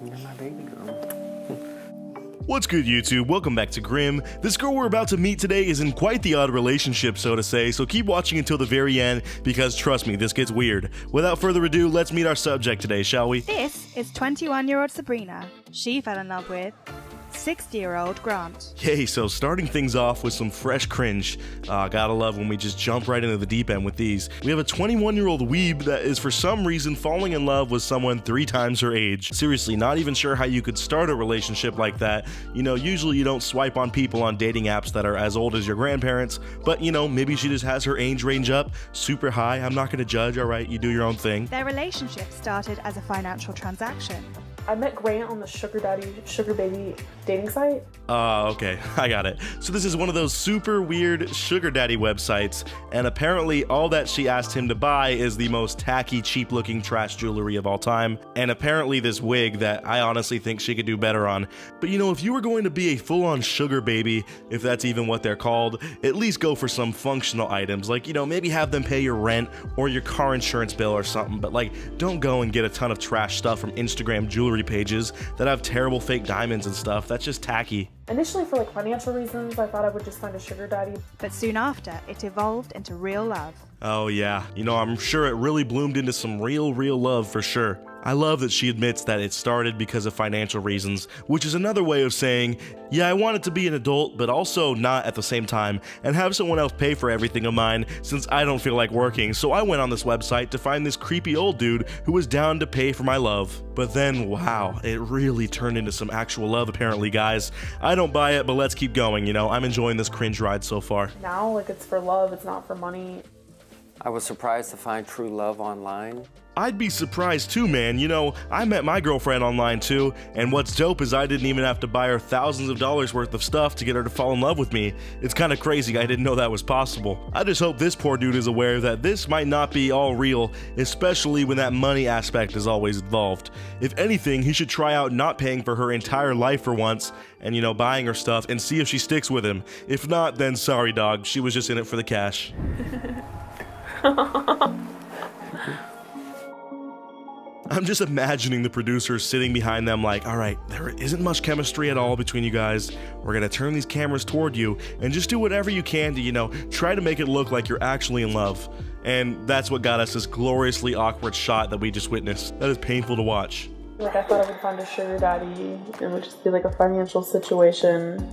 You're my baby girl. What's good, YouTube? Welcome back to Grim. This girl we're about to meet today is in quite the odd relationship, so to say, so keep watching until the very end, because trust me, this gets weird. Without further ado, let's meet our subject today, shall we? This is 21-year-old Sabrina. She fell in love with 60-year-old Grant. Yay, so starting things off with some fresh cringe. Gotta love when we just jump right into the deep end with these. We have a 21-year-old weeb that is for some reason falling in love with someone 3 times her age. Seriously, not even sure how you could start a relationship like that. You know, usually you don't swipe on people on dating apps that are as old as your grandparents, but you know, maybe she just has her age range up super high. I'm not gonna judge, alright? You do your own thing. Their relationship started as a financial transaction. I met Grant on the Sugar Daddy, Sugar Baby dating site. Okay, I got it. So this is one of those super weird sugar daddy websites, and apparently all that she asked him to buy is the most tacky, cheap-looking trash jewelry of all time, and apparently this wig that I honestly think she could do better on. But you know, if you were going to be a full-on sugar baby, if that's even what they're called, at least go for some functional items, like, you know, maybe have them pay your rent or your car insurance bill or something, but like, don't go and get a ton of trash stuff from Instagram jewelry pages that have terrible fake diamonds and stuff. That's just tacky. Initially, for like financial reasons, I thought I would just find a sugar daddy. But soon after, it evolved into real love. Oh yeah, you know, I'm sure it really bloomed into some real love for sure. I love that she admits that it started because of financial reasons, which is another way of saying, yeah, I wanted to be an adult, but also not at the same time, and have someone else pay for everything of mine since I don't feel like working, so I went on this website to find this creepy old dude who was down to pay for my love. But then, wow, it really turned into some actual love apparently, guys. I don't buy it, but let's keep going, you know, I'm enjoying this cringe ride so far. Now, like, it's for love, it's not for money. I was surprised to find true love online. I'd be surprised too, man. You know, I met my girlfriend online too, and what's dope is I didn't even have to buy her thousands of dollars worth of stuff to get her to fall in love with me. It's kind of crazy, I didn't know that was possible. I just hope this poor dude is aware that this might not be all real, especially when that money aspect is always involved. If anything, he should try out not paying for her entire life for once, and you know, buying her stuff and see if she sticks with him. If not, then sorry dog, she was just in it for the cash. I'm just imagining the producers sitting behind them like, all right, there isn't much chemistry at all between you guys. We're gonna turn these cameras toward you and just do whatever you can to, you know, try to make it look like you're actually in love. And that's what got us this gloriously awkward shot that we just witnessed. That is painful to watch. Like, I thought I would find a sugar daddy. It would just be like a financial situation.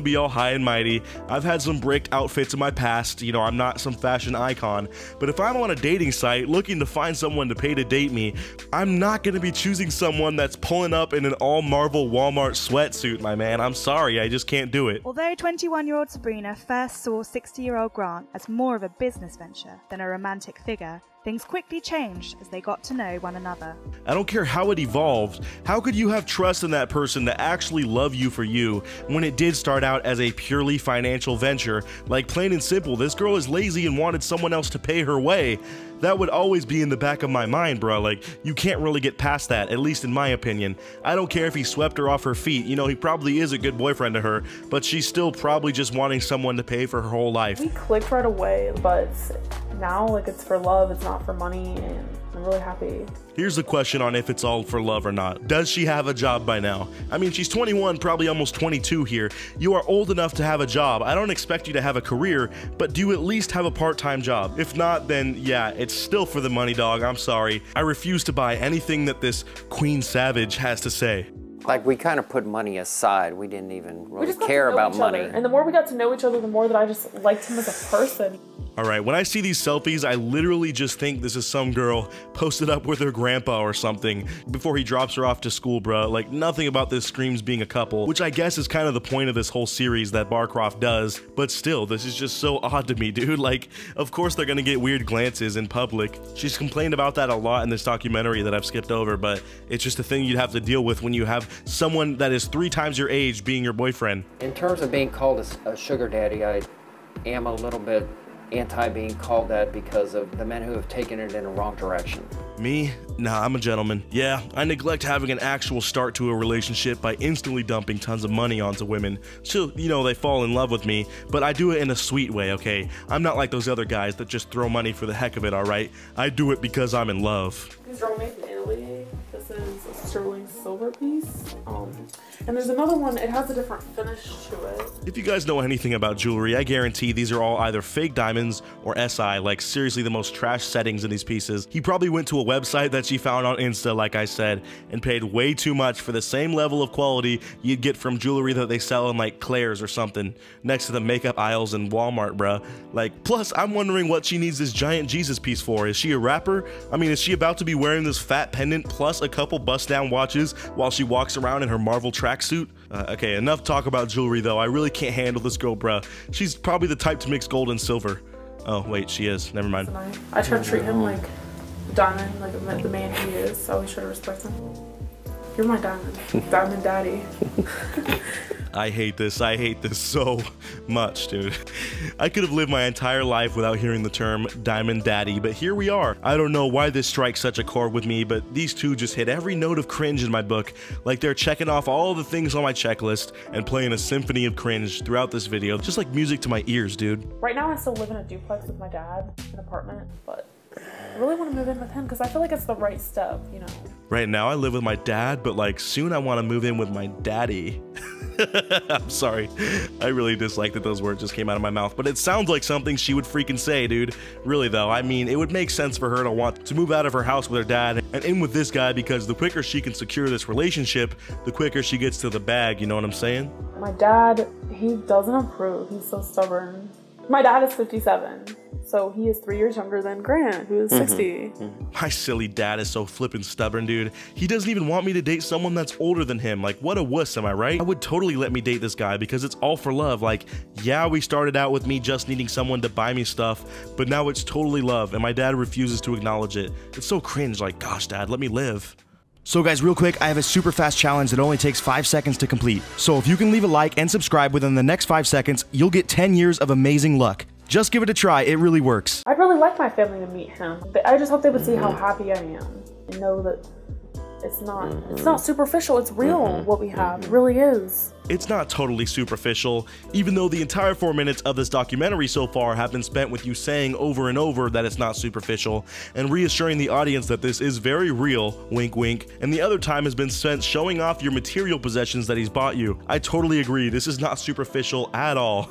Be all high and mighty. I've had some bricked outfits in my past, you know, I'm not some fashion icon, but if I'm on a dating site looking to find someone to pay to date me, I'm not gonna be choosing someone that's pulling up in an all Marvel Walmart sweatsuit, my man. I'm sorry, I just can't do it. Although 21-year-old Sabrina first saw 60-year-old Grant as more of a business venture than a romantic figure, things quickly changed as they got to know one another. I don't care how it evolved, how could you have trust in that person to actually love you for you when it did start out as a purely financial venture? Like, plain and simple, this girl is lazy and wanted someone else to pay her way. That would always be in the back of my mind, bro. Like, you can't really get past that, at least in my opinion. I don't care if he swept her off her feet, you know, he probably is a good boyfriend to her, but she's still probably just wanting someone to pay for her whole life. We clicked right away, but now, like, it's for love, it's not for money, and I'm really happy. Here's the question on if it's all for love or not. Does she have a job by now? I mean, she's 21, probably almost 22 here. You are old enough to have a job. I don't expect you to have a career, but do you at least have a part-time job? If not, then yeah, it's still for the money, dog. I'm sorry. I refuse to buy anything that this Queen Savage has to say. Like, we kind of put money aside. We didn't even really We just care got to know about each money. other. And the more we got to know each other, the more that I just liked him as a person. Alright, when I see these selfies, I literally just think this is some girl posted up with her grandpa or something before he drops her off to school, bruh. Like, nothing about this screams being a couple, which I guess is kind of the point of this whole series that Barcroft does, but still, this is just so odd to me, dude. Like, of course they're gonna get weird glances in public. She's complained about that a lot in this documentary that I've skipped over, but it's just a thing you'd have to deal with when you have someone that is 3 times your age being your boyfriend. In terms of being called a sugar daddy, I am a little bit anti being called that because of the men who have taken it in a wrong direction. Me? Nah, I'm a gentleman. Yeah, I neglect having an actual start to a relationship by instantly dumping tons of money onto women. So, you know, they fall in love with me, but I do it in a sweet way, okay? I'm not like those other guys that just throw money for the heck of it, alright? I do it because I'm in love. His roommate in Italy This is a sterling silver piece. And there's another one, it has a different finish to it. If you guys know anything about jewelry, I guarantee these are all either fake diamonds or SI, like seriously the most trash settings in these pieces. He probably went to a website that she found on Insta, like I said, and paid way too much for the same level of quality you'd get from jewelry that they sell in like Claire's or something, next to the makeup aisles in Walmart, bruh. Like, plus, I'm wondering what she needs this giant Jesus piece for. Is she a rapper? I mean, is she about to be wearing this fat pendant plus a couple bust-down watches while she walks around in her Marvel tracksuit? Okay, enough talk about jewelry though. I really can't handle this girl, bruh. She's probably the type to mix gold and silver. Oh, wait, she is. Never mind. I try to treat him like a diamond, like the man he is, so we should respect him. You're my diamond. Diamond daddy. I hate this so much, dude. I could have lived my entire life without hearing the term diamond daddy, but here we are. I don't know why this strikes such a chord with me, but these two just hit every note of cringe in my book, like they're checking off all the things on my checklist and playing a symphony of cringe throughout this video, just like music to my ears, dude. Right now I still live in a duplex with my dad, an apartment, but I really want to move in with him because I feel like it's the right step, you know. Right now I live with my dad, but like soon I want to move in with my daddy. I'm sorry. I really dislike that those words just came out of my mouth, but it sounds like something she would freaking say, dude. Really though, I mean, it would make sense for her to want to move out of her house with her dad and in with this guy, because the quicker she can secure this relationship, the quicker she gets to the bag, you know what I'm saying? My dad, he doesn't approve. He's so stubborn. My dad is 57. So he is 3 years younger than Grant, who is 60. My silly dad is so flippin' stubborn, dude. He doesn't even want me to date someone that's older than him. Like, what a wuss, am I right? I would totally let me date this guy because it's all for love. Like, yeah, we started out with me just needing someone to buy me stuff, but now it's totally love, and my dad refuses to acknowledge it. It's so cringe, like, gosh, dad, let me live. So guys, real quick, I have a super fast challenge that only takes 5 seconds to complete. So if you can leave a like and subscribe within the next 5 seconds, you'll get 10 years of amazing luck. Just give it a try, it really works. I'd really like my family to meet him. I just hope they would see how happy I am and know that it's not superficial, it's real what we have, it really is. It's not totally superficial, even though the entire 4 minutes of this documentary so far have been spent with you saying over and over that it's not superficial, and reassuring the audience that this is very real, wink wink, and the other time has been spent showing off your material possessions that he's bought you. I totally agree, this is not superficial at all.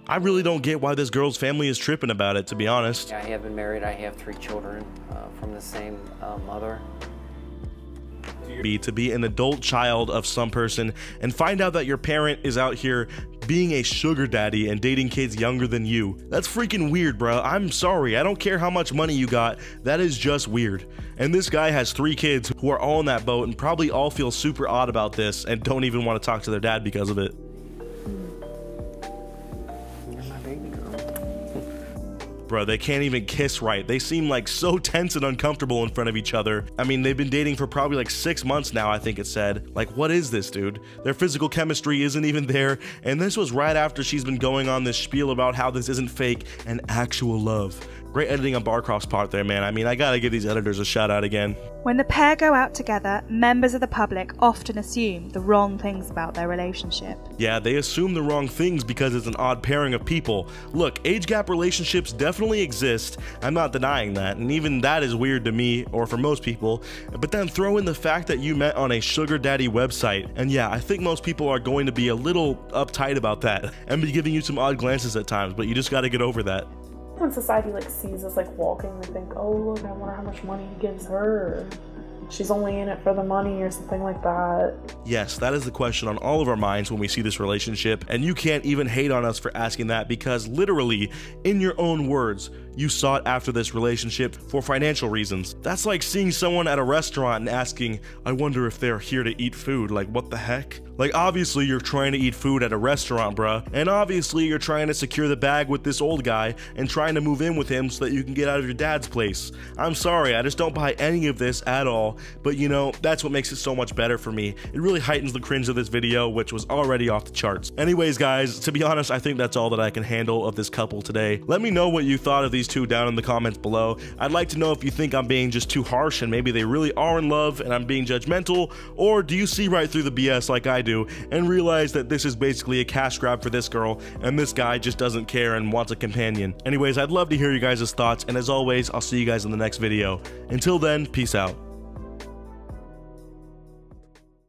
I really don't get why this girl's family is tripping about it, to be honest. I have been married, I have 3 children from the same mother. To be an adult child of some person and find out that your parent is out here being a sugar daddy and dating kids younger than you. That's freaking weird, bro. I'm sorry. I don't care how much money you got. That is just weird. And this guy has 3 kids who are all in that boat and probably all feel super odd about this and don't even want to talk to their dad because of it. Bro, they can't even kiss right. They seem like so tense and uncomfortable in front of each other. I mean, they've been dating for probably like 6 months now, I think it said. Like, what is this, dude? Their physical chemistry isn't even there, and this was right after she's been going on this spiel about how this isn't fake and actual love. Great editing on Barcroft's part there, man. I mean, I gotta give these editors a shout out again. When the pair go out together, members of the public often assume the wrong things about their relationship. Yeah, they assume the wrong things because it's an odd pairing of people. Look, age gap relationships definitely exist. I'm not denying that, and even that is weird to me, or for most people. But then throw in the fact that you met on a sugar daddy website, and yeah, I think most people are going to be a little uptight about that and be giving you some odd glances at times, but you just gotta get over that. When society like sees us like walking, they think, oh look, I wonder how much money he gives her. She's only in it for the money or something like that. Yes, that is the question on all of our minds when we see this relationship, and you can't even hate on us for asking that because literally, in your own words, you sought after this relationship for financial reasons. That's like seeing someone at a restaurant and asking, I wonder if they're here to eat food. Like, what the heck? Like, obviously you're trying to eat food at a restaurant, bruh, and obviously you're trying to secure the bag with this old guy and trying to move in with him so that you can get out of your dad's place. I'm sorry, I just don't buy any of this at all, but you know, that's what makes it so much better for me. It really heightens the cringe of this video, which was already off the charts. Anyways, guys, to be honest, I think that's all that I can handle of this couple today. Let me know what you thought of these two down in the comments below. I'd like to know if you think I'm being just too harsh and maybe they really are in love and I'm being judgmental, or do you see right through the BS like I do and realize that this is basically a cash grab for this girl and this guy just doesn't care and wants a companion. Anyways, I'd love to hear you guys' thoughts, and as always, I'll see you guys in the next video. Until then, peace out.